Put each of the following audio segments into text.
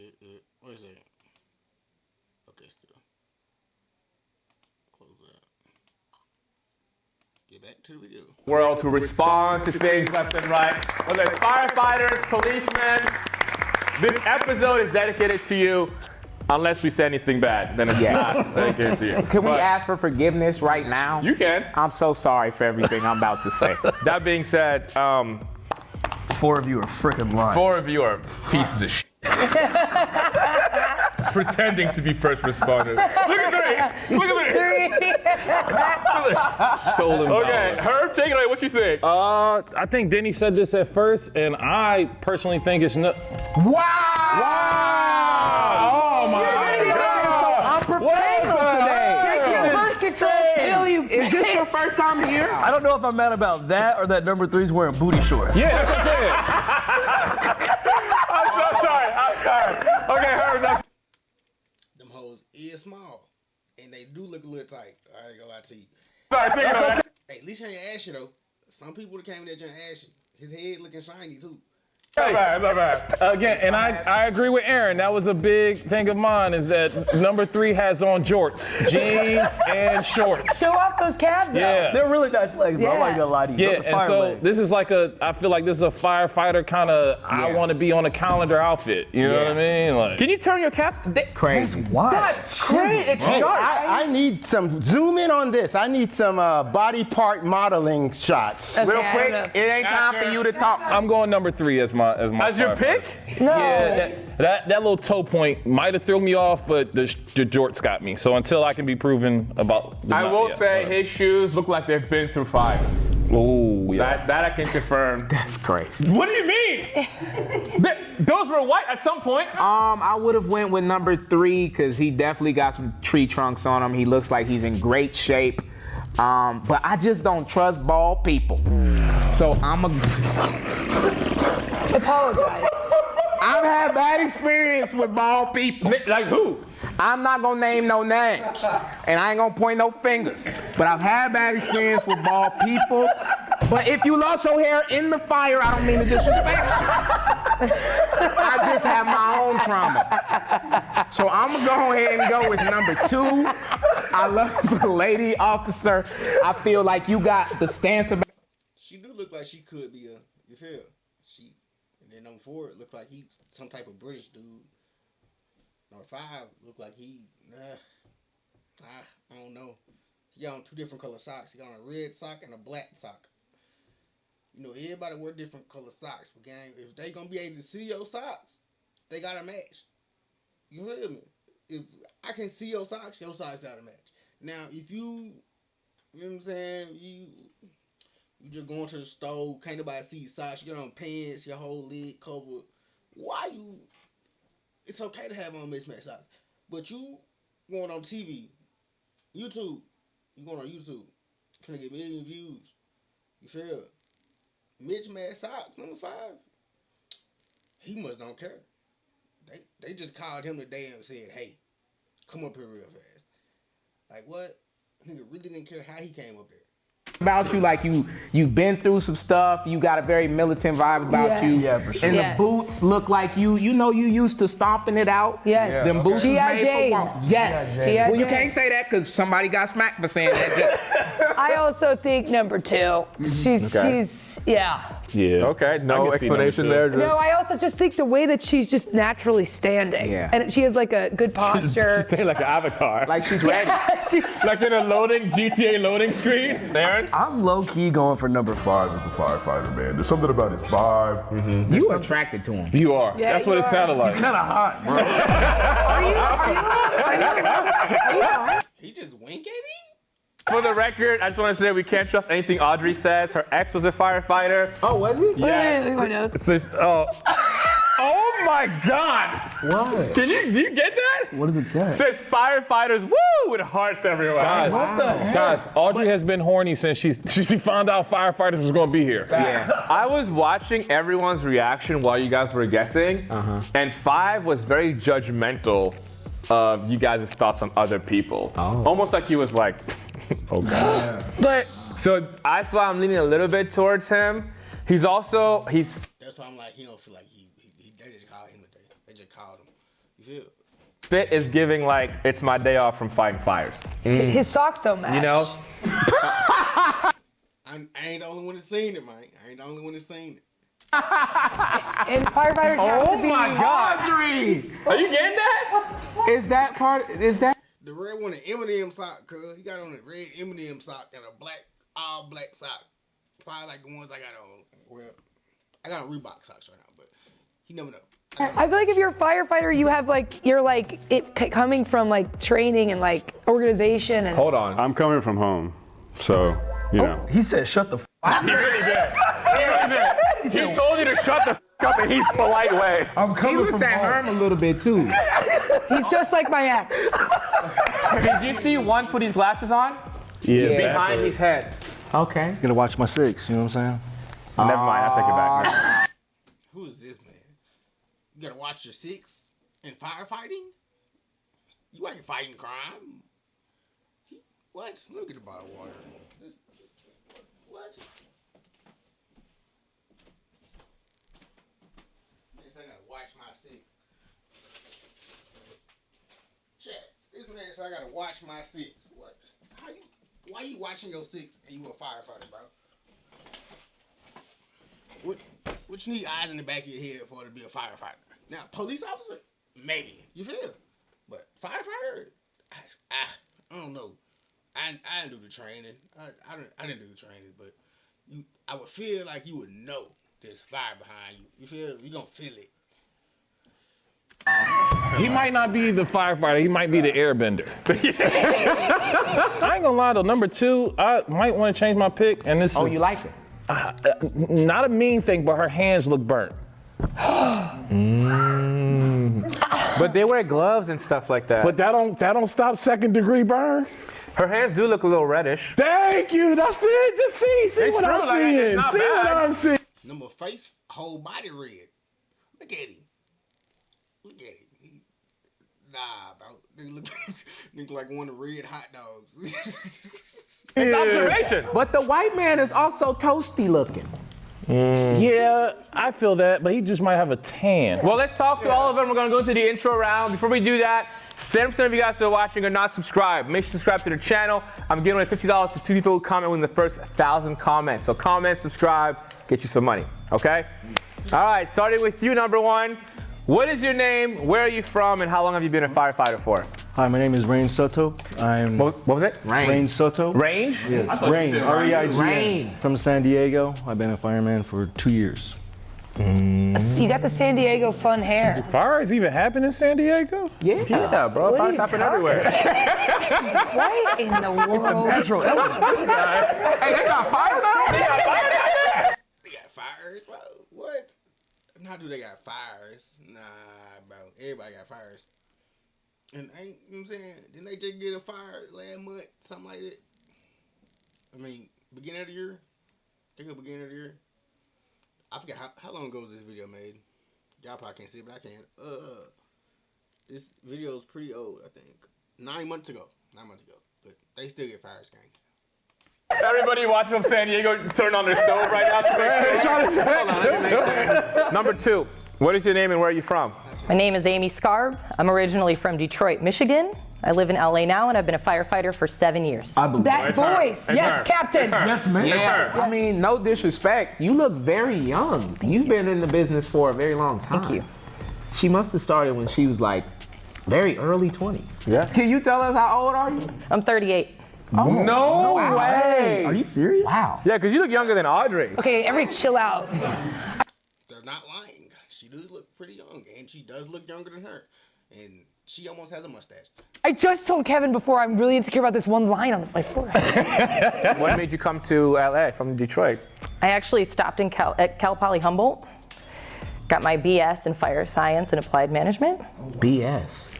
Wait a second. Okay, still. Close that. Get back to the video. World to respond to things left and right. Whether it's firefighters, policemen. This episode is dedicated to you. Unless we say anything bad, then it's not dedicated to you. Can we ask for forgiveness right now? You can. I'm so sorry for everything I'm about to say. That being said, 4 of you are freaking lying. 4 of you are pieces of shit. Pretending to be first responders. Look at 3! Look at 3! Stolen. Okay, Herb, take it away. What you think? I think Denny said this at first, and I personally think it's no. Oh my God! Is this your first time here? I don't know if I'm mad about that or that number 3's wearing booty shorts. Yeah, that's what I'm saying. I'm sorry. Okay, Herb, Them hoes is small, and they do look a little tight. I ain't gonna lie to you. sorry, take it away. Hey, at least he ain't ashy though. Some people that came in there just ashy. His head looking shiny too. Not bad. Again, and I agree with Aaron. That was a big thing of mine, is that number 3 has on jorts, jeans, and shorts. Show off those calves, though. Yeah. They're really nice legs, bro. I'm not gonna lie to you. Yeah, Those are and fire so legs. this is like I feel like this is a firefighter kind of, I want to be on a calendar outfit. You know what I mean? Like, Can you turn your cap? Crazy. Why? That's crazy. It's Hey, sharp. I need some zoom in on this. I need some body part modeling shots. Okay, Real I quick, don't it ain't time for you to talk. I'm going number 3 as my As your firefighter. pick? know. Yeah, that little toe point might have threw me off, but the jorts got me. So until I can be proven about the I will say his shoes look like they've been through fire. Oh, yeah. That I can confirm. That's crazy. What do you mean? Those were white at some point. I would have went with number 3 because he definitely got some tree trunks on him. He looks like he's in great shape. But I just don't trust bald people. So Apologize. I've had bad experience with bald people. Like who? I'm not gonna name no names, and I ain't gonna point no fingers. But I've had bad experience with bald people. But if you lost your hair in the fire, I don't mean to disrespect you. I just have my own trauma. So I'm gonna go ahead and go with number 2. I love the lady officer. I feel like you got the stance about. She do look like she could be you feel? And then number 4 look like he's some type of British dude. Number 5 look like I don't know. He got on 2 different color socks. He got on a red sock and a black sock. You know, everybody wear different color socks. But gang, if they gonna be able to see your socks, they gotta match. You feel me? If I can see your socks gotta match. Now, if you know what I'm saying, you just going to the store, can't nobody see your socks, you got on pants, your whole leg covered. Why you? It's okay to have on mismatched socks, but you going on TV, YouTube, you going on YouTube, trying to get million views. You feel? Mismatched socks, number 5. He must don't care. They just called him today and said, "Hey, come up here real fast." Like what? Nigga really didn't care how he came up there. About you, like you've been through some stuff. You got a very militant vibe about you. Yeah, for sure. And Yes. the boots look like you used to stomping it out. Yes. Them boots was G.I. made for Jane. walk. Yes. G.I. Well, you Jane. can't say that because somebody got smacked for saying that. I also think number 2. She's yeah. Yeah. Okay, no I can see explanation number there. No, I also just think the way that she's just naturally standing. Yeah. And she has like a good posture. Say like an avatar. Like she's ready. She's- Like in a GTA loading screen. Aaron? I'm low-key going for number 5 as the firefighter, man. There's something about his vibe. You attracted to him. You are. Yeah, That's what you it are. sounded like. Kind of hot, bro. Are you? He just wink at him? For the record, I just want to say we can't trust anything Audrey says. Her ex was a firefighter. Oh, was he? Wait, my notes. Oh my God! What? Do you get that? What does it say? It says firefighters, woo, with hearts everywhere. Guys, What the heck? guys, Audrey has been horny since she found out firefighters was gonna be here. Yeah. I was watching everyone's reaction while you guys were guessing, and 5 was very judgmental of you guys' thoughts on other people. Almost like he was like, oh God. But So that's why I'm leaning a little bit towards him. He's That's why I'm like, he don't feel like they just called him today. They just called him. You feel? Fit is giving like it's my day off from fighting fires. His socks don't match. You know? I ain't the only one that's seen it, man. I ain't the only one that's seen it. And firefighters have to be. Oh my God, Audrey! Are you getting that? Is that part? Is that? The red one, an Eminem sock, cuz. He got on a red Eminem sock and a black, all black sock. Probably like the ones I got on. Well, I got on Reebok socks right now, but you never know. I feel like if you're a firefighter, you have like you're like it coming from like training and like organization and. Hold on. I'm coming from home, so you know. He said, "Shut the." He really did. He really did. He told you to shut the up in his polite way. I'm He coming looked from at home. Herm a little bit too. He's just like my ex. Did you see one put his glasses on? Yeah. Behind his head. Okay. Gotta watch my six, you know what I'm saying? Never mind, I'll take it back. Who is this, man? You gotta watch your six in firefighting? You ain't fighting crime. What? Look at the bottle of water. What? This I gotta watch my six. Check. This man said I gotta watch my six. What? Why you watching your six and you a firefighter, bro? What you need eyes in the back of your head for to be a firefighter? Now, police officer, maybe. You feel? But firefighter, I don't know. I didn't do the training. I didn't do the training, but I would feel like you would know there's fire behind you. You feel? You gonna feel it. He might not be the firefighter. He might be the airbender. I ain't gonna lie though. Number 2, I might want to change my pick. And this Oh, is you like it? not a mean thing, but her hands look burnt. But they wear gloves and stuff like that. But that don't stop second-degree burn. Her hands do look a little reddish. Thank you. That's it. Just see It's what true, I'm like, seeing. it's not See what bad. I'm seeing. Number face, whole body red. Look at him. Look at him. Nah, bro. Look like one of the red hot dogs. It's observation. But the white man is also toasty looking. Yeah, I feel that, but he just might have a tan. Well, let's talk to all of them. We're going to go to the intro round. Before we do that, 7% of you guys that are watching are not subscribed. Make sure to subscribe to the channel. I'm giving away $50 to 2 people who comment within the first 1,000 comments. So comment, subscribe, get you some money, okay? All right, starting with you, number 1. What is your name, where are you from, and how long have you been a firefighter for? Hi, my name is Rain Soto. I'm What was it? Rain Soto. Range? Yes, Rain, R-E-I-G-N. Rain. From San Diego. I've been a fireman for 2 years. You got the San Diego fun hair. Fires even happen in San Diego? Yeah. Yeah, bro. What are Fires you happen talking everywhere. What in the world? Hey, they got fire now? They got fires, bro. What? How do they got fires? Nah, bro. Everybody got fires. And ain't, you know what I'm saying? Didn't they just get a fire last month? Something like that? I mean, beginning of the year? Think of beginning of the year? I forgot how long ago was this video made. Y'all probably can't see it, but I can. This video is pretty old, I think. 9 months ago. 9 months ago. But they still get fires, gang. Everybody watching from San Diego turn on their stove right now to make sure. Hold on, let me make sure. Number 2, what is your name and where are you from? My name is Amy Scarb. I'm originally from Detroit, Michigan. I live in LA now, and I've been a firefighter for 7 years. That voice. Yes, Captain. Yes, man. Yeah. I mean, no disrespect. You look very young. You've been in the business for a very long time. Thank you. She must have started when she was like very early 20s. Yeah. Can you tell us how old are you? I'm 38. No way. Are you serious? Wow. Yeah, because you look younger than Audrey. Okay, everybody chill out. They're not lying. She does look pretty young, and she does look younger than her. And she almost has a mustache. I just told Kevin before I'm really insecure about this one line on my forehead. What made you come to LA from Detroit? I actually stopped at Cal Poly Humboldt, got my BS in fire science and applied management. BS.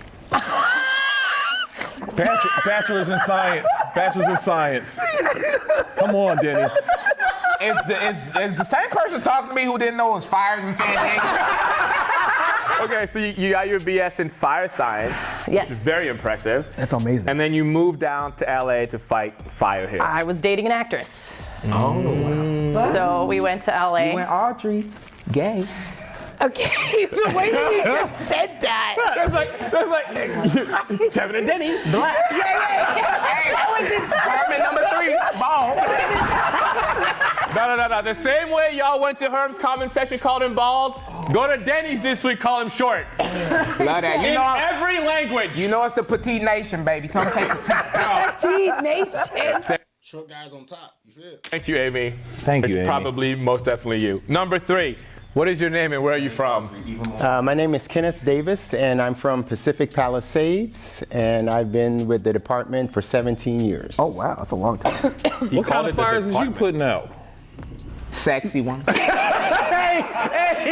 Bachelor's in science. Bachelor's in science. Come on, Denny. Is the same person talking to me who didn't know it was fires in San Diego? Okay, so you got your BS in fire science. Yes. Which is very impressive. That's amazing. And then you moved down to LA to fight fire here. I was dating an actress. Oh, wow. So we went to LA. You went Audrey. Gay. Okay, the way that you just said that. That's like Kevin and Denny, black. That was insane. Herman number 3, ball. No. The same way y'all went to Herm's comment section, called him bald, go to Denny's this week, call him short. Love that. In every language. You know it's the petite nation, baby. Come take the top. Petite nation. Short guys on top. You feel? Thank you, Amy. Thank you, It's Amy. probably most definitely you. Number 3, what is your name and where are you from? My name is Kenneth Davis, and I'm from Pacific Palisades, and I've been with the department for 17 years. Oh, wow. That's a long time. What kind of fires is you putting out? Sexy one. Hey,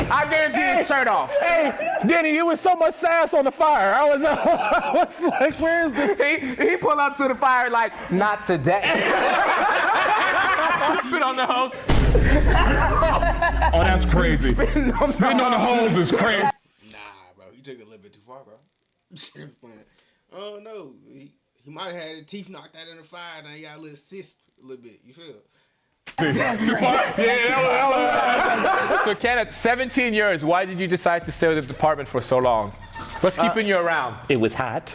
I guarantee his shirt off. Hey, Denny, it was so much sass on the fire. I was like, where is the... He pulled up to the fire like, not today. Spit on the hose. Oh, that's crazy. Spitting on the hose is crazy. Nah, bro. You took it a little bit too far, bro. Just playing. Oh, no. He might have had his teeth knocked out in the fire. Now he got a little cyst a little bit. You feel? So Kenneth, 17 years, why did you decide to stay with the department for so long? What's keeping you around? It was hot.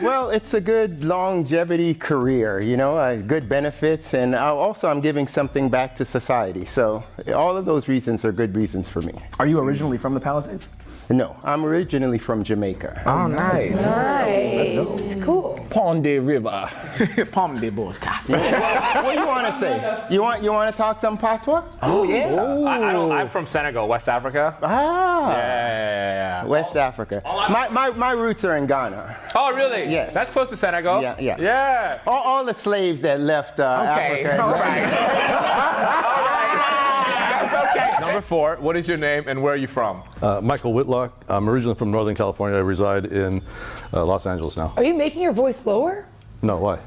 Well, it's a good longevity career, you know, good benefits, and I'm giving something back to society. So all of those reasons are good reasons for me. Are you originally from the Palisades? No, I'm originally from Jamaica. Oh, nice. Nice. Cool. Pond River. Palm de boys. What do you want to say? You want to talk some patois? Oh, yeah. I'm from Senegal, West Africa. Ah. Yeah. West Africa. My roots are in Ghana. Oh, really? Yes. That's close to Senegal. Yeah. All the slaves that left Africa. All right. Okay. Number 4, what is your name and where are you from? Michael Whitlock. I'm originally from Northern California. I reside in Los Angeles now. Are you making your voice lower? No, why?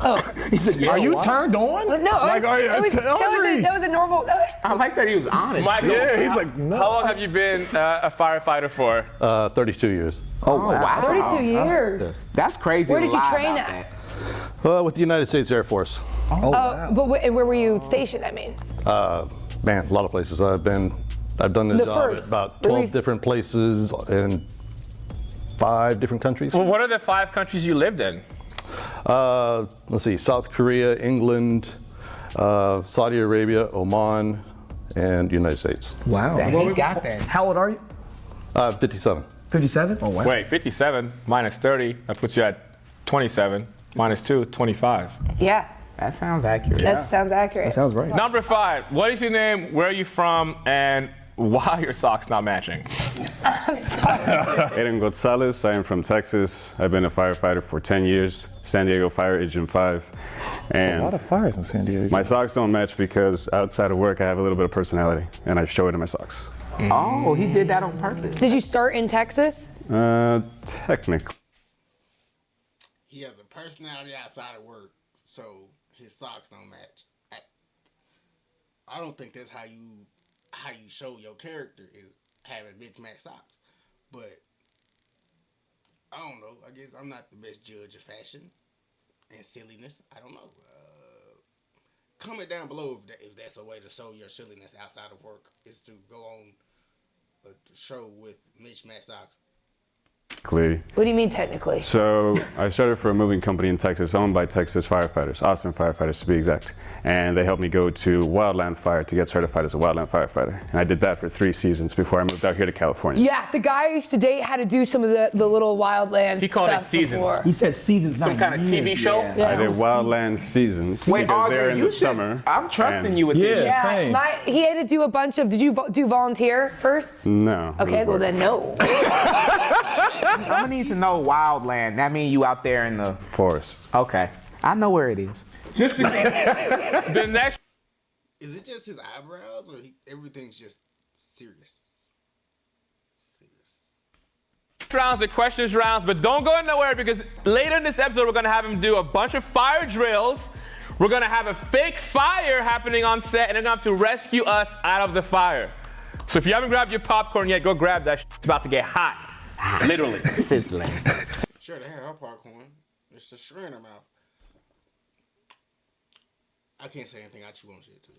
Oh. He said, yeah, are you turned on? No, Like, that was a normal. I like that he was honest. Mike, too. Yeah, he's like, no. How long have you been a firefighter for? 32 years. Oh, wow. 32 years. That's crazy. Where did you lie train about at? that. With the United States Air Force. But where were you stationed? I mean. Man, a lot of places. I've done this job at about 12 different places in 5 different countries. Well, what are the 5 countries you lived in? Let's see, South Korea, England, Saudi Arabia, Oman, and United States. Wow. He got that. How old are you? 57. 57? Oh, wow. Wait, 57 minus 30, that puts you at 27. Minus 2, 25. Yeah. That sounds accurate. That sounds accurate. That sounds right. Number 5, what is your name, where are you from, and why are your socks not matching? I'm sorry. Aiden Gonzalez, I am from Texas. I've been a firefighter for 10 years, San Diego Fire Agent 5. And a lot of fires in San Diego. my socks don't match because outside of work I have a little bit of personality, and I show it in my socks. Oh, he did that on purpose. Did you start in Texas? Technically. He has a personality outside of work, so his socks don't match. I don't think that's how you show your character is having mismatched socks. But I don't know. I guess I'm not the best judge of fashion and silliness. I don't know. Comment down below if that's a way to show your silliness outside of work, is to go on a show with mismatched socks. What do you mean technically? So I started for a moving company in Texas owned by Texas firefighters, Austin firefighters to be exact. And they helped me go to Wildland Fire to get certified as a wildland firefighter. And I did that for 3 seasons before I moved out here to California. Yeah, the guy I used to date had to do some of the little wildland He called it stuff seasons. before. He said seasons. Some kind of TV show? Yeah. I did Wildland seasons Wait, because they're Audrey, in you the should- summer. I'm trusting and- you with this. Yeah, same. He had to do a bunch of. Did you do volunteer first? No. it Okay, was well work. then no. I'm gonna need to know wildland. That means you out there in the Forest. Okay. I know where it is. The next Is it just his eyebrows, or everything's just serious? rounds, the questions rounds, but don't go nowhere because later in this episode we're gonna have him do a bunch of fire drills. We're gonna have a fake fire happening on set, and they're gonna have to rescue us out of the fire. So if you haven't grabbed your popcorn yet, go grab that. It's about to get hot. Literally. Sizzling. Sure, they had her popcorn. It's a sugar in her mouth. I can't say anything. I chew on shit too.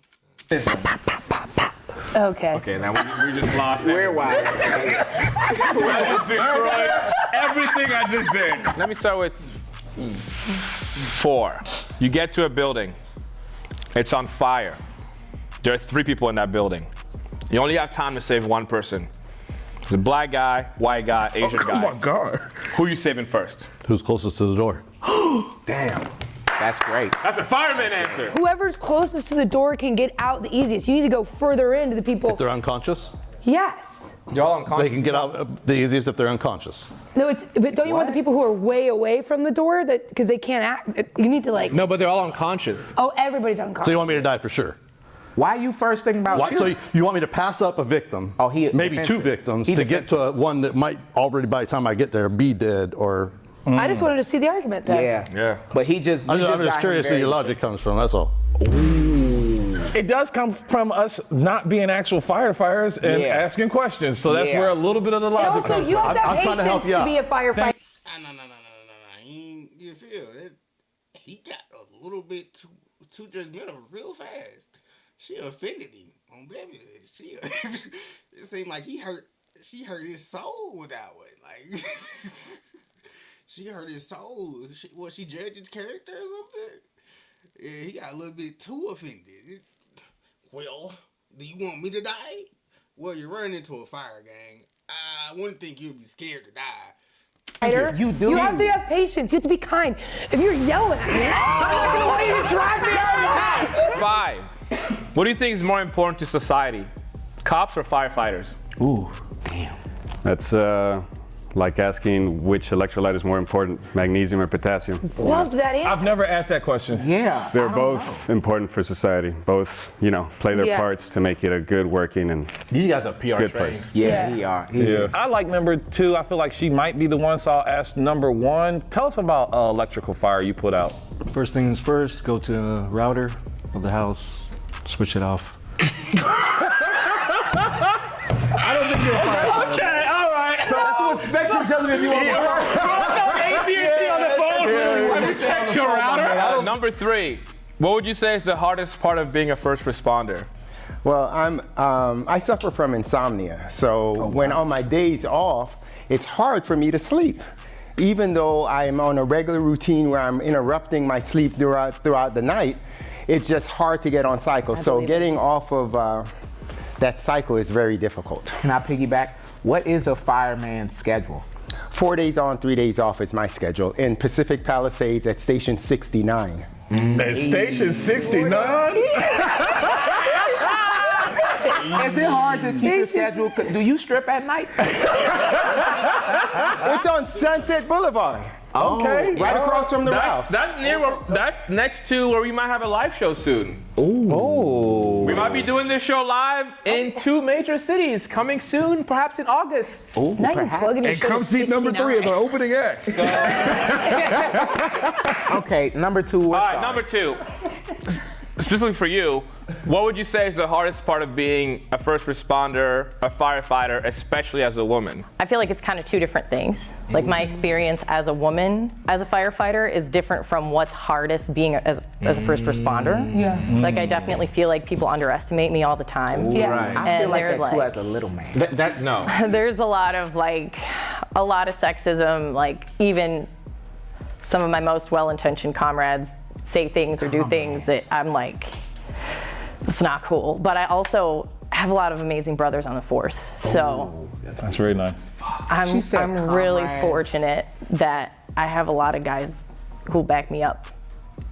Okay. Okay, now we just lost it. We're wild. I just destroyed everything I just did. Let me start with 4. You get to a building. It's on fire. There are 3 people in that building. You only have time to save 1 person. It's a black guy, white guy, Asian guy. Oh my God. Who are you saving first? Who's closest to the door? Damn. That's great. That's a fireman answer. Whoever's closest to the door can get out the easiest. You need to go further into the people. If they're unconscious, Yes. Y'all unconscious. they can get out the easiest if they're unconscious. No, but don't you want the people who are way away from the door because they can't act? You need to like. No, but they're all unconscious. Oh, everybody's So unconscious. you want me to die for sure? Why are you first thinking about Why, shooting? so you want me to pass up a victim, maybe defensive. 2 victims, He to get to one that might already by the time I get there be dead or... I just wanted to see the argument there. Yeah. But he just. I'm got just him curious where very- your logic comes from, that's all. It does come from us not being actual firefighters and Yeah. asking questions. So that's Yeah. where a little bit of the And logic also, comes you from. have to have I'm trying to help patience you to be a firefighter. No. You feel that he got a little bit too judgmental real fast. She offended him on baby. It seemed like she hurt his soul with that one. Like she hurt his soul. She judged his character or something? Yeah, he got a little bit too offended. Well, do you want me to die? Well, you're running into a fire gang. I wouldn't think you'd be scared to die. You do. You have to have patience. You have to be kind. If you're yelling at me, I'm not gonna want you to drive me out of the house. 5. What do you think is more important to society? Cops or firefighters? Ooh, damn. That's like asking which electrolyte is more important, magnesium or potassium. Loved that answer. I've never asked that question. Yeah. They're both important for society. Both, play their Yeah. parts to make it a good working and These guys are PR good trained. place. Yeah, Yeah. he are. Yeah. I like number 2. I feel like she might be the one, so I'll ask number 1. Tell us about electrical fire you put out. First things first, go to the router of the house, switch it off. I don't think you're a firefighter. Okay, all right. So that's what Spectrum tells me if you want to AT&T on the phone. Let me check your router. Number 3. What would you say is the hardest part of being a first responder? Well, I suffer from insomnia. So when on my days off, it's hard for me to sleep. Even though I am on a regular routine where I'm interrupting my sleep throughout the night, it's just hard to get on cycle. So getting off of that cycle is very difficult. Can I piggyback? What is a fireman's schedule? 4 days on, 3 days off is my schedule in Pacific Palisades at Station 69. At Station 69? Is it hard to keep your schedule? Do you strip at night? It's on Sunset Boulevard. Okay. Right across from the Ralphs. That's next to where we might have a live show soon. Ooh. We might be doing this show live in 2 major cities, coming soon, perhaps in August. Ooh, Now you're perhaps. plugging your And shit come with see number 3 as 69. our opening act. Okay, number 2. All right, number 2. Specifically for you, what would you say is the hardest part of being a first responder, a firefighter, especially as a woman? I feel like it's kind of 2 different things. Like my experience as a woman, as a firefighter, is different from what's hardest being as a first responder. Yeah. Like I definitely feel like people underestimate me all the time. Yeah. Right. I And feel like there's that too like- as a little man. No. There's a lot of sexism, like even some of my most well-intentioned comrades say things or do things that I'm like, it's not cool. But I also have a lot of amazing brothers on the force. So That's very nice. I'm really comrades. fortunate that I have a lot of guys who back me up.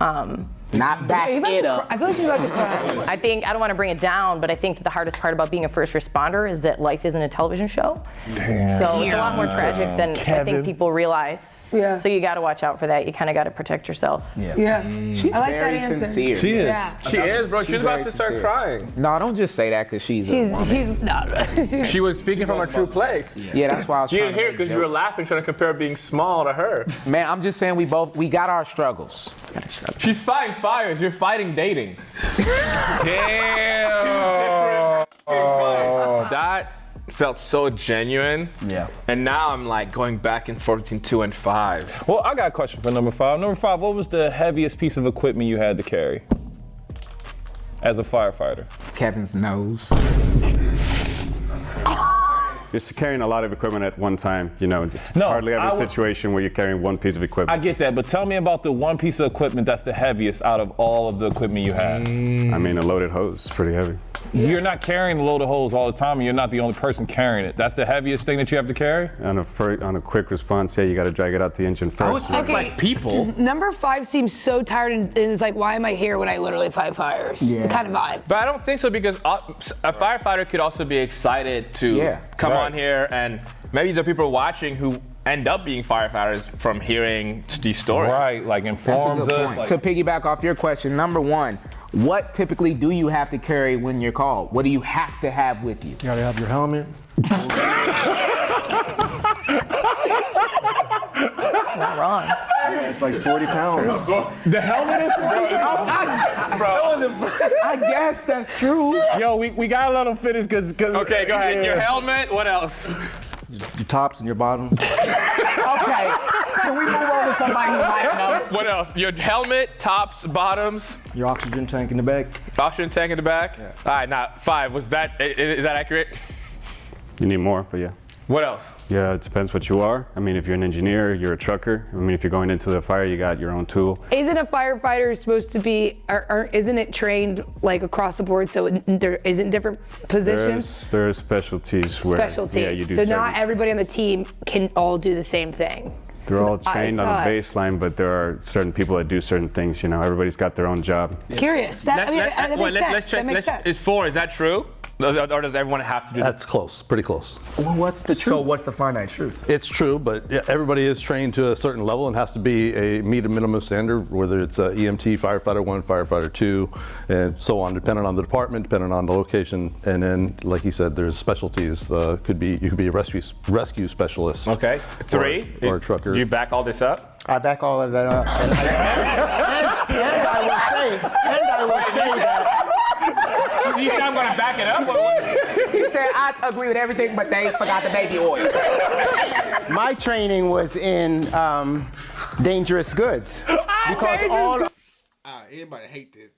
Not back Are you about it to up. cry? I feel like she's about to cry. I think, I don't want to bring it down, but I think the hardest part about being a first responder is that life isn't a television show. So it's a lot more tragic than I think people realize. Yeah. So you got to watch out for that. You kind of got to protect yourself. Yeah. She's I like that very answer. sincere. She is. Yeah. She is, bro. She's about very to start sincere. crying. No, don't just say that because she's a woman. She's no. She was speaking from a true place. Yeah, that's why I was You trying didn't hear it to because make you were jokes. laughing, trying to compare being small to her. Man, I'm just saying we got our struggles. She's fighting fires. You're fighting dating. Damn. Oh, that felt so genuine. Yeah. And now I'm like going back and forth between 2 and 5. Well, I got a question for number 5. Number 5, what was the heaviest piece of equipment you had to carry? as a firefighter? Kevin's nose. You're carrying a lot of equipment at one time. You know, it's hardly ever a situation where you're carrying one piece of equipment. I get that, but tell me about the one piece of equipment that's the heaviest out of all of the equipment you have. I mean, a loaded hose is pretty heavy. You're not carrying a loaded hose all the time, and you're not the only person carrying it. That's the heaviest thing that you have to carry? On a quick response, yeah, you got to drag it out the engine first. Okay. Like people. Number 5 seems so tired and is like, why am I here when I literally fight fires? Yeah. Kind of vibe. But I don't think so, because a firefighter could also be excited to come on here, and maybe the people watching who end up being firefighters from hearing these stories. Right, like informs us. Like, to piggyback off your question, number 1, what typically do you have to carry when you're called? What do you have to have with you? You gotta have your helmet. Not wrong. It's like 40 pounds. the helmet is I guess that's true. Yo, we gotta let him finish because. Okay, go ahead. Your helmet, what else? Your tops and your bottom. Okay, can we move on to somebody who might know? What else? Your helmet, tops, bottoms. Your oxygen tank in the back. Oxygen tank in the back? Yeah. All right, now 5, is that accurate? You need more, but yeah. What else? Yeah, it depends what you are. I mean, if you're an engineer, you're a trucker. I mean, if you're going into the fire, you got your own tool. Isn't a firefighter supposed to be, or isn't it trained like across the board so there isn't different positions? There are specialties where yeah, you do so certain, not everybody on the team can all do the same thing. They're all trained on a baseline, but there are certain people that do certain things. You know, everybody's got their own job. Curious. That makes sense. Is 4, is that true? Or does everyone have to do that? That's close, pretty close. Well, what's the truth? So what's the finite truth? It's true, but yeah, everybody is trained to a certain level and has to be meet a minimum standard, whether it's EMT, firefighter 1, firefighter 2, and so on, depending on the department, depending on the location. And then, like you said, there's specialties. You could be a rescue specialist. Okay. 3, or a trucker. Do you back all this up? I back all of that up. And I will say that. You said I'm going to back it up? He said, I agree with everything, but they forgot the baby oil. My training was in dangerous goods. Because everybody hate this.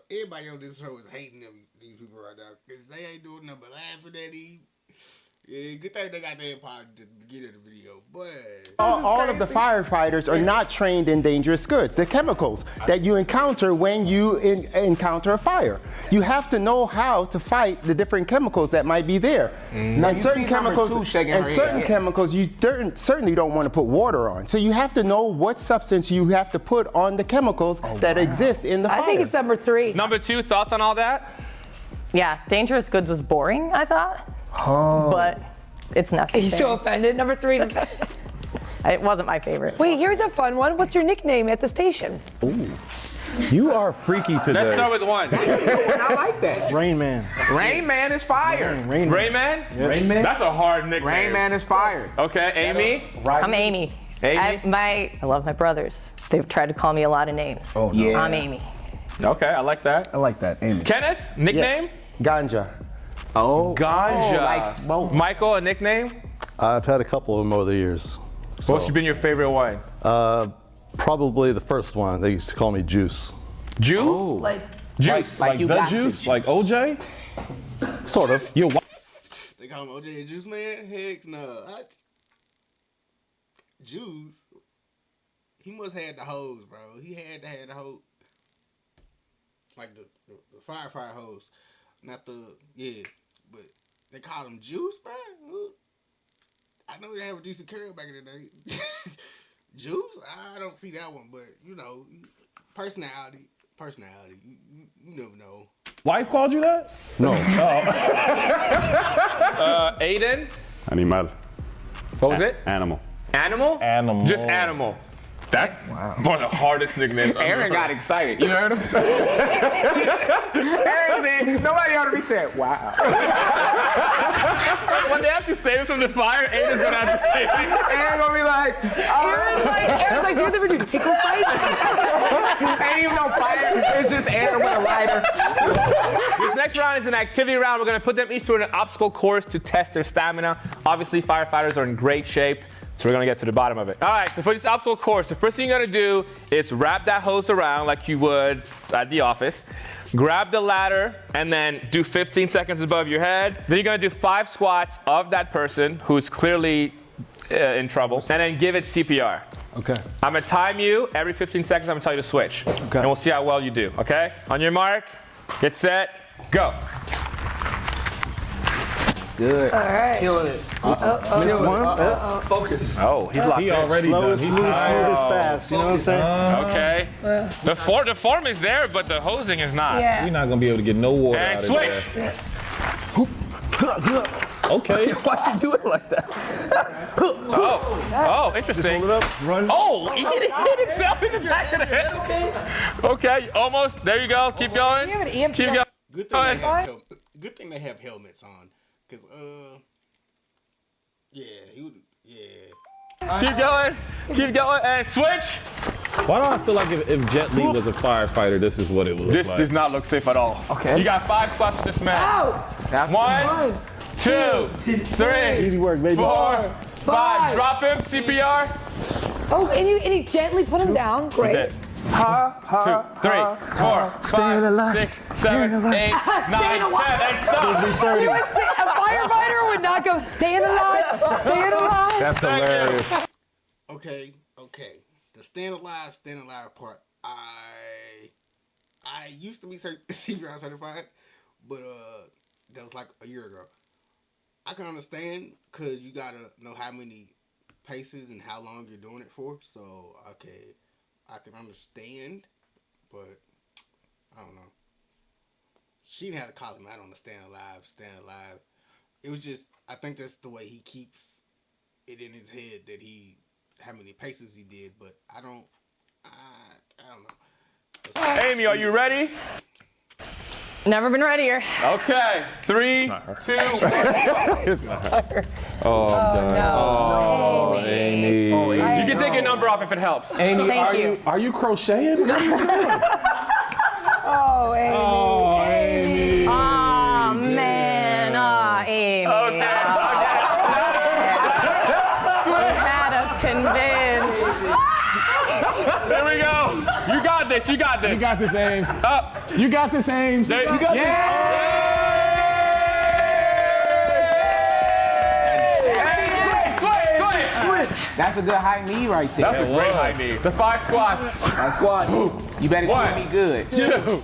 Everybody on this show is hating these people right now. Because they ain't doing nothing but laughing at these. Yeah, good thing they got their pod to get in the video, but all of the firefighters are not trained in dangerous goods. The chemicals that you encounter when you encounter a fire. You have to know how to fight the different chemicals that might be there. And certain chemicals you certainly don't want to put water on. So you have to know what substance you have to put on the chemicals that exist in the fire. I think it's number 3. Number 2, thoughts on all that? Yeah, dangerous goods was boring, I thought. Oh. But it's necessary. Are you so offended? Number 3. It wasn't my favorite. Wait, here's a fun one. What's your nickname at the station? Ooh. You are freaky today. Let's start with 1. I like that. Rain Man. Rain Man is fired. Rain Man? Yeah. Rain Man? That's a hard nickname. Rain Man is fired. Okay, Amy? I'm Amy. I love my brothers. They've tried to call me a lot of names. Oh, no. Yeah. I'm Amy. Okay, I like that. I like that, Amy. Kenneth, nickname? Ganja. Oh. Ganja. Like smoke. Michael, a nickname? I've had a couple of them over the years. So, What's been your favorite one? Probably the first one. They used to call me Juice. Juice? Oh. Like Juice. Like you the got juice? the Like OJ? Sort of. Yo, they call him OJ and Juice Man? Heck no. Juice? He must have had the hose, bro. He had to have the hose. Like the firefighter hose. Not the, but they call him Juice, bro? I know they have a decent curl back in the day. Juice? I don't see that one, but, you know, personality. You never know. Wife called you that? No. Aiden? Animal. What was it? Animal. Animal? Animal. Just animal. That's one of the hardest nicknames. Aaron got excited. You heard him? Aaron said, nobody heard him. He said, wow. When they have to save it from the fire, Aiden's gonna have to save it. Aaron's gonna be like, Aaron's like, do you ever do tickle fights? ain't even no fire. It's just Aaron with a lighter. This next round is an activity round. We're gonna put them each through an obstacle course to test their stamina. Obviously, firefighters are in great shape. So we're gonna get to the bottom of it. All right, so for this obstacle course, the first thing you're gonna do is wrap that hose around like you would at the office. Grab the ladder and then do 15 seconds above your head. Then you're gonna do 5 squats of that person who's clearly in trouble, and then give it CPR. Okay. I'm gonna time you every 15 seconds. I'm gonna tell you to switch. Okay. And we'll see how well you do, okay? On your mark, get set, go. Good. All right. Killing it. Focus. Oh, he's locked He in. already Slow done. as He's smooth, tired. smooth as fast. You know what I'm saying? Okay. The form is there, but the hosing is not. Yeah. You're not gonna be able to get no water And out of switch. there. Okay. Why'd you do it like that? Oh, interesting. Hold it up. Run. Oh, he hit himself in the back of the head. Okay, almost. There you go. Keep going. You have an EMT. Keep going. Good thing they have helmets on, cause yeah, Keep going. Keep going. And switch. Why do I feel like if Jet Li was a firefighter, this is what it would look This like? does not look safe at all. Okay. You got 5 squats to this man. Ow! 1, 2, 3, Easy work, baby. 4, 5. Drop him. CPR. Oh, and you gently put him down. Great. Okay. 2, 3, 4, 5, 6, 7, 8, 9, 10. Staying alive. And stop. You would say a firefighter would not go staying alive, staying alive. That's hilarious. Okay. The stand alive part. I used to be CPR certified, but that was like a year ago. I can understand because you gotta know how many paces and how long you're doing it for. So okay, I can understand, but I don't know. She didn't have to call him out on the stand alive. It was just, I think that's the way he keeps it in his head that how many paces he did, but I don't know. Amy, are you ready? Never been readier. Okay. 3, 2, 1. Oh, no. Amy. You can take your number off if it helps. Amy, Thank are you crocheting? Oh, Amy. Amy. Oh, man. Oh, Amy. Okay. You had us convinced. There we go. You got this. You got this, Ames. Up. You got this, Ames. There you go. Switch. That's a good high knee right there. That's a great high knee. The 5 squats. That's squats. You better keep me good. 2,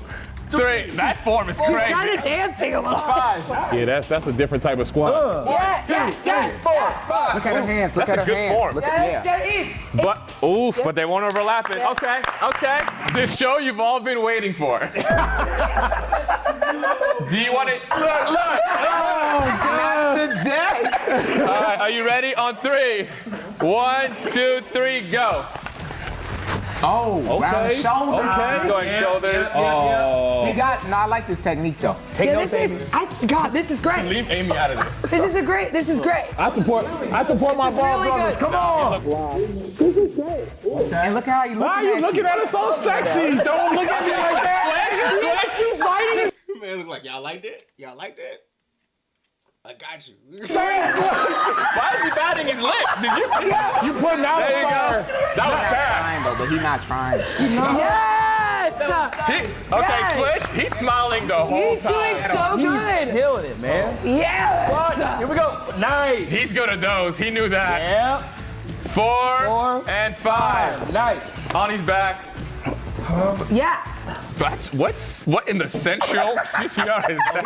3. That form is He's crazy. kind of dancing a little. 5. Yeah, that's a different type of squat. Yeah. 4, 5. Look at her hands. Look at her That's a good hands. form. Look at, yeah. But they won't overlap it. Okay. This show you've all been waiting for. Do you want it? Look. Not today. All right, are you ready? On 3. 1, 2, 3, go. Oh, round the shoulder. Okay. Going shoulders. I like this technique though. Yeah, this is great. Leave Amy out of this. This is great. I support my ball really brothers. good. Come on. And look how you looking Why are you at looking at us so sexy? Don't look at me like that. He's biting his Man, look like y'all like that? I got you. Why is he batting his lip? Did you see that? You putting out There you fire. go. That was bad. trying though, but he's not trying. Yes. Okay, Switch. He's smiling the whole He's time. doing so good. He's killing it, man. Yes. Squats. Here we go. Nice. He's good at those. He knew that. Yeah. 4 and 5. Nice. On his back. Yeah. What in the central CPR is that?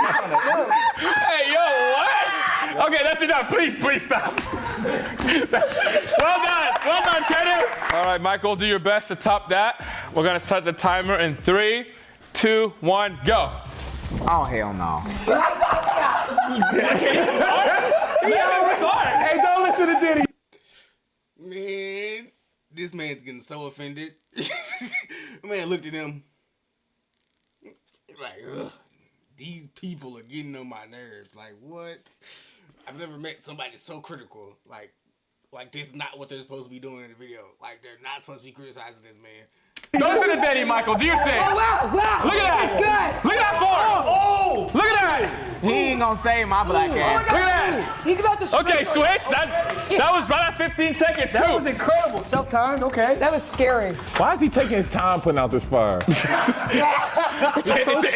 Hey, yo, what? Okay, that's enough. Please stop. Well done, Kenny. All right, Michael, do your best to top that. We're gonna start the timer in 3, 2, 1, go. Oh hell no. Hey, don't listen to Diddy. Man, this man's getting so offended. Man looked at him like, ugh, these people are getting on my nerves. Like, what? I've never met somebody so critical. Like this is not what they're supposed to be doing in the video. Like, they're not supposed to be criticizing this man. Don't listen to Diddy, Michael. Do your thing. Oh, wow. Look at that. It's good. Look at that form. Oh, look at that. He ain't gonna gonna save my black ass. Look at that. He's about to Okay, switch. That was right at 15 seconds, too. That was incredible. Self-timed, okay. That was scary. Why is he taking his time putting out this fire? It's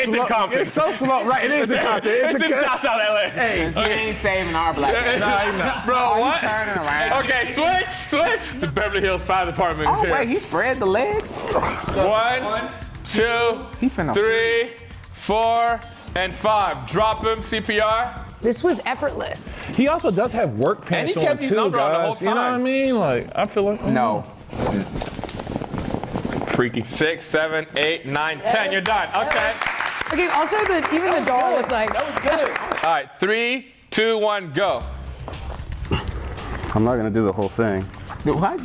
in Compton. It's so slow. Right, it is in Compton. It's in South LA. Hey, he ain't saving our black ass. No, he's not. Bro, what? Turning around. Okay, switch. The Beverly Hills Fire Department is Oh, here. wait, he spread the legs? 1, 2, He finna 3, 4, and 5. Drop him, CPR. This was effortless. He also does have work pants And he kept on his too, number on the whole guys. You know what I time. mean? Like, I feel like No. Freaky. 6, 7, 8, 9, 10. You're done. Okay. Okay, also even the doll was like. That was good. All right, 3, 2, 1, go. I'm not gonna do the whole thing. What?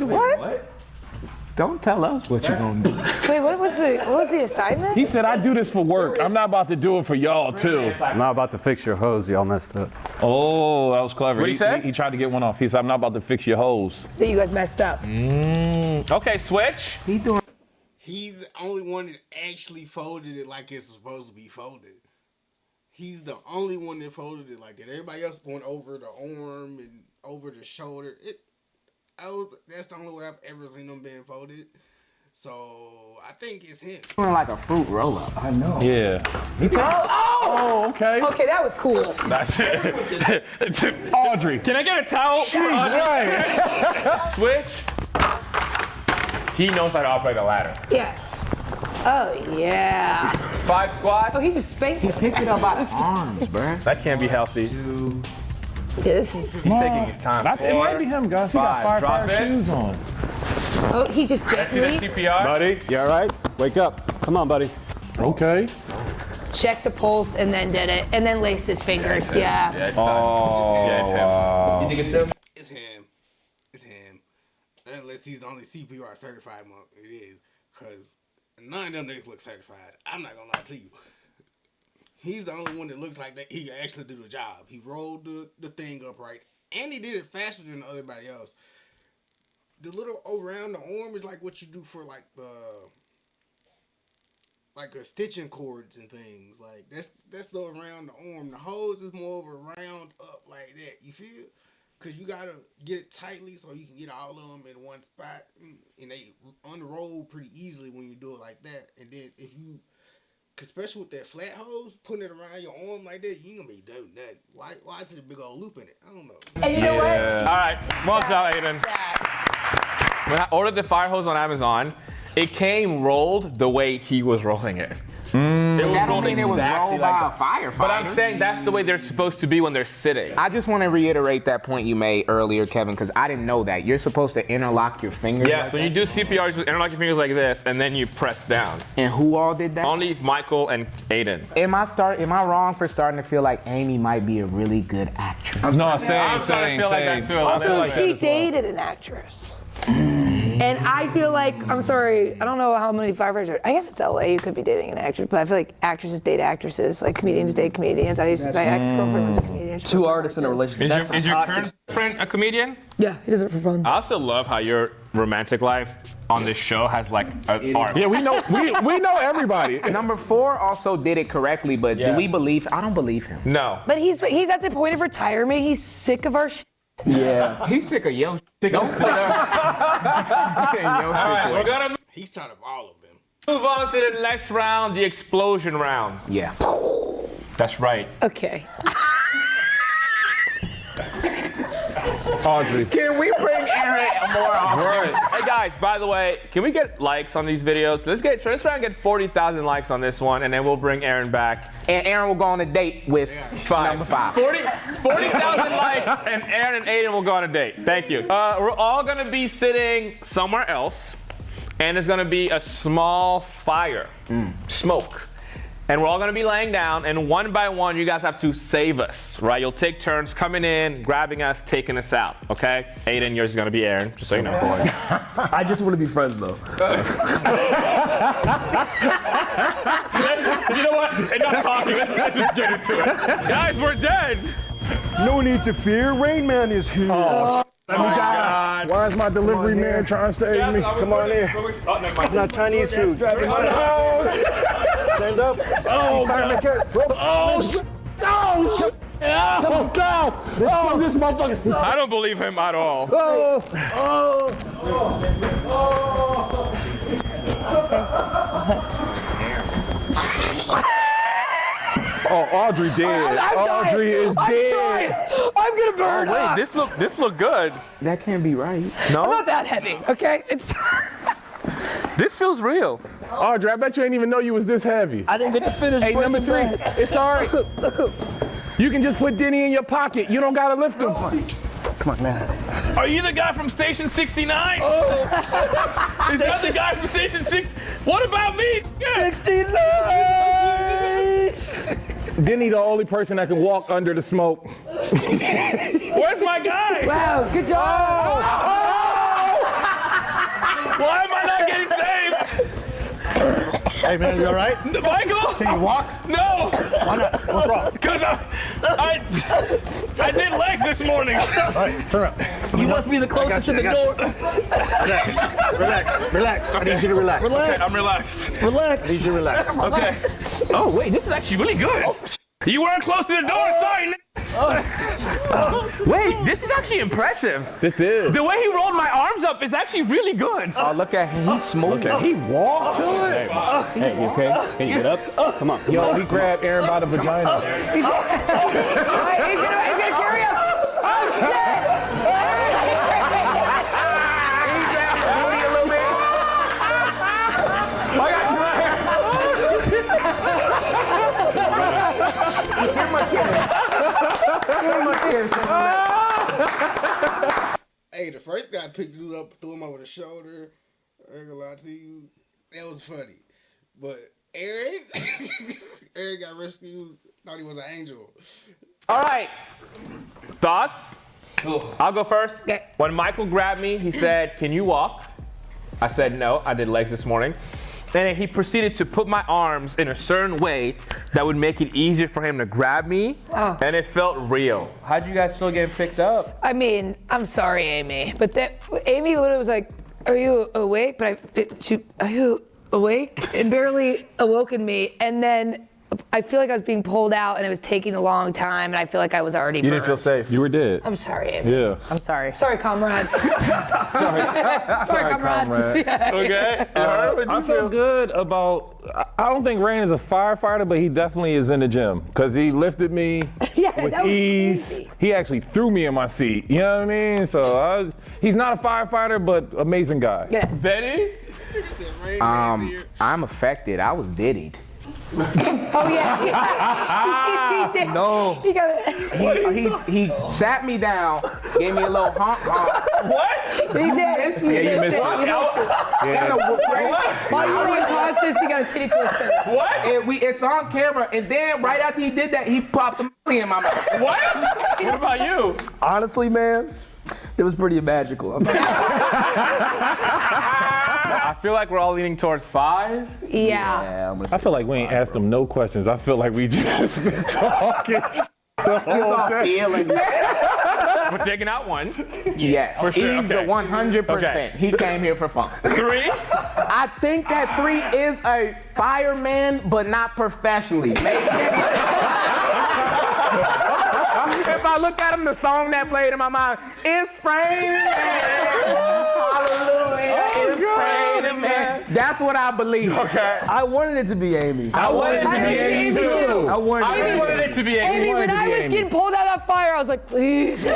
Don't tell us what you're gonna do. Wait, what was the assignment? He said, I do this for work. I'm not about to do it for y'all, too. I'm not about to fix your hose. Y'all messed up. Oh, that was clever. What'd he say? He tried to get one off. He said, I'm not about to fix your hose. That you guys messed up. Okay, switch. He's the only one that actually folded it like it's supposed to be folded. He's the only one that folded it like that. Everybody else going over the arm and over the shoulder. That's the only way I've ever seen them being folded. So I think it's him. Doing like a fruit roll-up. I know. Yeah. Oh, okay. Okay, that was cool. That's it. Audrey. Can I get a towel? Right. Switch. He knows how to operate a ladder. Yeah. Oh yeah. 5 squats. Oh, he just spanked me. Pick it up by the arms, bruh. That can't be healthy. Yeah, this is. He's taking his time. It might be him, guys. He got 5. Drop firefighter it. shoes on. Oh, he just See the gently CPR? Buddy, you all right? Wake up. Come on, buddy. Okay. checked the pulse and then did it, and then laced his fingers. Yeah. Oh. You think it's him? It's him. It's him. Unless he's the only CPR certified monk, it is. Because none of them niggas look certified. I'm not gonna lie to you. He's the only one that looks like that he can actually do the job. He rolled the thing upright, and he did it faster than everybody else. The little around the arm is like what you do for like the stitching cords and things. Like that's the around the arm. The hose is more of a round up like that. You feel? Cause you gotta get it tightly so you can get all of them in one spot, and they unroll pretty easily when you do it like that. And then if you, especially with that flat hose, putting it around your arm like that, you ain't gonna be doing that. Why is it a big old loop in it? I don't know. And you know what? All right, well done, Aiden. When I ordered the fire hose on Amazon, it came rolled the way he was rolling it. It was That don't rolled mean it was exactly rolled like by a that. firefighter. But I'm saying that's the way they're supposed to be when they're sitting. I just want to reiterate that point you made earlier, Kevin, because I didn't know that. You're supposed to interlock your fingers. Yes, like when you do CPR, you just interlock your fingers like this, and then you press down. And who all did that? Only Michael and Aiden. Am I wrong for starting to feel like Amy might be a really good actress? No, I'm starting to feel like that too. I feel Also, like she that as well. dated an actress. And I feel like, I'm sorry, I don't know how many firefighters are, I guess it's LA, you could be dating an actress, but I feel like actresses date actresses, like comedians date comedians. My ex-girlfriend was a comedian. Two artists in a relationship. That's Is your toxic. current friend a comedian? Yeah, he does it for fun. I also love how your romantic life on this show has like an arc. Yeah, we know everybody. Number 4 also did it correctly, but do we believe? I don't believe him. No. But he's at the point of retirement, he's sick of our shit. Yeah. He's sick of yo. Don't put us. All right, we're gonna He's tired of all of them. move on to the next round, the explosion round. Yeah. That's right. Okay. Audrey. Can we bring Aaron more often? Hey guys, by the way, can we get likes on these videos? Let's try and get 40,000 likes on this one, and then we'll bring Aaron back. And Aaron will go on a date with number 5. 40,000 likes, and Aaron and Aiden will go on a date. Thank you. We're all gonna be sitting somewhere else, and there's gonna be a small fire, smoke. And we're all gonna be laying down, and one by one, you guys have to save us, right? You'll take turns coming in, grabbing us, taking us out, okay? Aiden, yours is gonna be Aaron, just so you know. I just want to be friends though. You know what? Enough talking, let's just get into it. Guys, we're dead. No need to fear, Rain Man is here. Oh my God. Why is my delivery man trying to save me? Come on in. Oh, never mind. It's not Chinese food. Stand up. Oh, Fireman, oh, Oh, no! Oh, this motherfucker. I don't believe him at all. Oh, Audrey dead. Audrey is dead. I'm gonna burn up. Wait, this look good. That can't be right. No? I'm not that heavy, okay? It's. This feels real. Audrey, I bet you ain't even know you was this heavy. I didn't get to finish. Hey, number Breaking 3, Bad. it's all right. You can just put Denny in your pocket. You don't gotta lift him. Come on, man. Are you the guy from Station 69? Is that the guy from Station 6? What about me? 69! Denny the only person that can walk under the smoke. Where's my guy? Wow, good job. Why am I not getting saved? Hey, man, you all right? Michael? Can you walk? No! Why not? What's wrong? Because I did legs this morning. All right, turn around. You must be the closest to the door. Relax. I need you to relax. Okay, I'm relaxed. Relax. I need you to relax. Okay. Oh, wait, this is actually really good. You weren't close to the door, sorry, Nick. Wait, this is actually impressive. This is. The way he rolled my arms up is actually really good. Oh, look at him. He's smooth. He walked to it. Hey, you okay? Can you get up? Come on. Yo, he grabbed Aaron by the vagina. He's gonna carry him. Oh, shit. Hey, the first guy picked the dude up, threw him over the shoulder. I ain't gonna lie to you, that was funny. But Aaron, Aaron got rescued. Thought he was an angel. All right. Thoughts? I'll go first. Okay. When Michael grabbed me, he said, "Can you walk?" I said, "No, I did legs this morning." And then he proceeded to put my arms in a certain way that would make it easier for him to grab me, and it felt real. How'd you guys still get picked up? I mean, I'm sorry, Amy, but Amy literally was like, "Are you awake?" But are you awake? And barely awoken me, and then I feel like I was being pulled out, and it was taking a long time, and I feel like I was already. You didn't feel safe. You were dead. I'm sorry, Amy. Yeah. I'm sorry. Sorry, comrade. sorry, comrade. Okay. I feel good about. I don't think Rain is a firefighter, but he definitely is in the gym because he lifted me Yeah, with that was ease. crazy. He actually threw me in my seat. You know what I mean? So he's not a firefighter, but amazing guy. Yeah. Benny? I'm affected. I was diddied. Oh yeah. he did. No. He got it. He sat me down, gave me a little honk. What? He did. Yeah, you missed it. Yeah. While you were unconscious, he got a titty twister. What? It's on camera, and then right after he did that, he popped a in my mouth. What? What about you? Honestly, man, it was pretty magical. I feel like we're all leaning towards 5. Yeah. I feel like we ain't asked him no questions. I feel like we just been talking the whole day. We're taking out 1. Yes, For sure, he's okay. the 100%. Okay. He came here for fun. 3? I think that 3 is a fireman, but not professionally. If I look at him, the song that played in my mind, it's raining. Hallelujah, it's raining, man. That's what I believe. Okay. I wanted it to be Amy. I wanted it to be Amy too. I wanted I it. wanted it to be Amy. Amy, when I was getting pulled out of that fire, I was like, please. Amy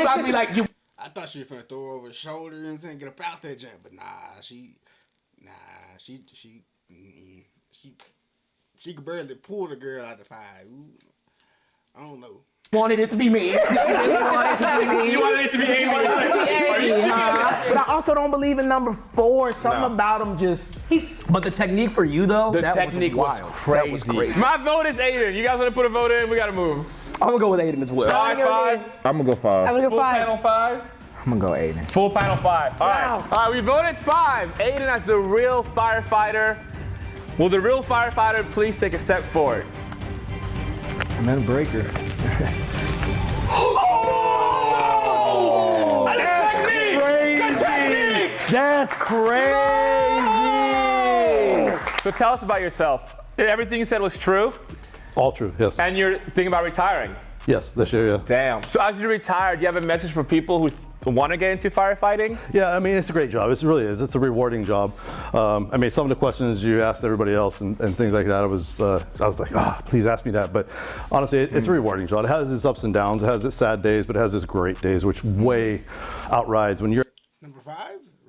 about to be like, you. I thought she was finna throw her over her shoulder and saying get up out that jump, but she could barely pull the girl out the fire. Ooh, I don't know. Wanted it to be me. You wanted it to be Amy. But I also don't believe in number 4. Something about him just. But the technique for you though, The that technique was was wild. crazy. That was crazy. My vote is Aiden. You guys want to put a vote in? We got to move. I'm gonna go with Aiden as well. 5. I'm gonna go 5. I'm gonna go Full 5. panel 5. I'm gonna go Aiden. Full panel 5. All right. Wow. All right, we voted 5. Aiden as the real firefighter. Will the real firefighter please take a step forward? I'm in a breaker. That's crazy. So tell us about yourself. Everything you said was true? All true, yes. And you're thinking about retiring? Yes, this year, yeah. Damn. So as you retire, do you have a message for people who want to get into firefighting? Yeah, I mean, it's a great job. It really is. It's a rewarding job. I mean, some of the questions you asked everybody else and things like that, I was like, please ask me that. But honestly, it's a rewarding job. It has its ups and downs. It has its sad days, but it has its great days, which way outrides when you're. Number 5,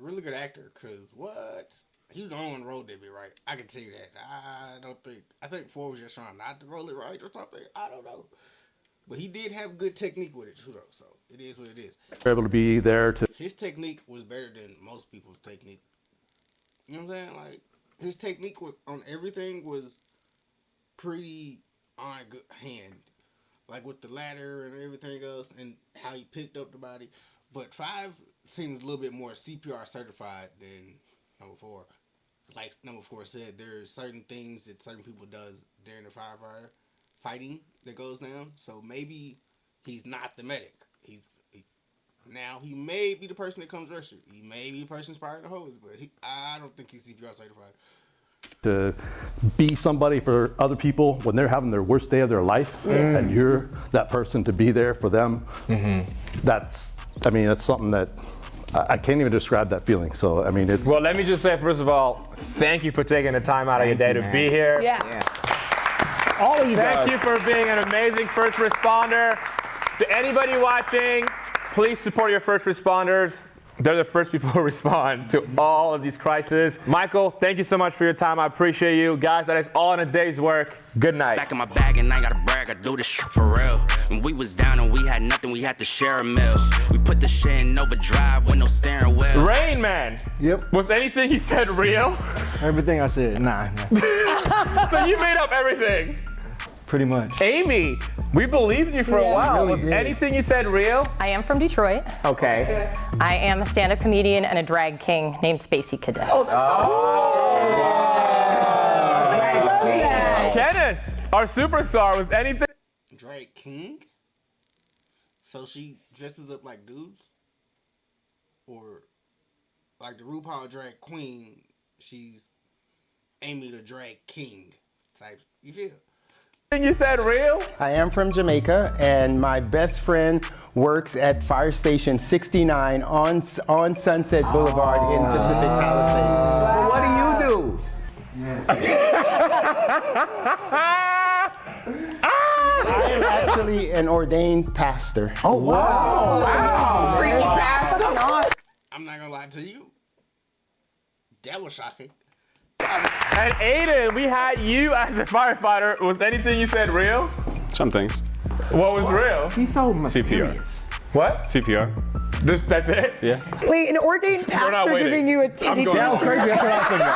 really good actor, because what? He was the only one who rolled that bit right. I can tell you that. I think 4 was just trying not to roll it right or something. I don't know. But he did have good technique with it, too, though, so it is what it is. You're able to be there to. His technique was better than most people's technique. You know what I'm saying? Like, his technique was on everything was pretty on good hand. Like with the ladder and everything else and how he picked up the body. But 5 seems a little bit more CPR certified than number 4. Like number 4 said, there's certain things that certain people does during the firefighter fighting that goes down. So maybe he's not the medic. Now he may be the person that comes rescue. He may be the person inspired the hose, but I don't think he's CPR certified. To be somebody for other people when they're having their worst day of their life, and you're that person to be there for them. That's something that I can't even describe that feeling. So, I mean, it's. Well, let me just say, first of all, thank you for taking the time out of your day to be here. Yeah. All of you guys. Thank you for being an amazing first responder. To anybody watching, please support your first responders. They're the first people who respond to all of these crises. Michael, thank you so much for your time. I appreciate you. Guys, that is all in a day's work. Good night. Back in my bag and I gotta brag, I do this shit for real. When we was down and we had nothing, we had to share a meal. We put the shit in overdrive with no steering wheel. Rain Man. Yep. Was anything you said real? Everything I said, nah. So you made up everything? Pretty much. Amy, we believed you for a while. Really Was did. anything you said real? I am from Detroit. Okay. I am a stand-up comedian and a drag king named Spacey Cadet. Kenneth, our superstar, was anything? Drag king? So she dresses up like dudes? Or like the RuPaul drag queen, she's Amy the drag king type. You feel? You said real? I am from Jamaica, and my best friend works at Fire Station 69 on Sunset Boulevard in Pacific Palisades. Well, what do you do? I am actually an ordained pastor. Oh, wow. Wow. Freaky pastor. I'm not gonna lie to you. That was shocking. And Aiden, we had you as a firefighter. Was anything you said real? Some things. What was real? He's so mysterious. CPR. What? CPR. That's it? Yeah. Wait, an ordained pastor giving you a titty test? Crazy. That's what I was thinking.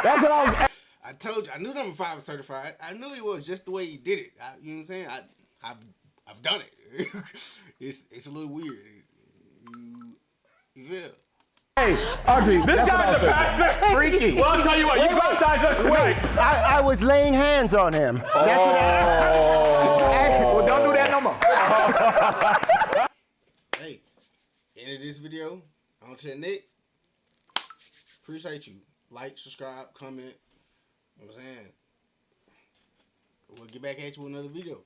That's what I was. I told you, I knew number 5 was certified. I knew he was just the way he did it. You know what I'm saying? I've done it. It's a little weird. You feel? Hey, Audrey, This guy's a pastor. freaky. Well, I'll tell you what, you baptized us tonight. I was laying hands on him. That's what Hey, well, don't do that no more. Hey, end of this video. On to the next. Appreciate you. Like, subscribe, comment. You know what I'm saying? We'll get back at you with another video.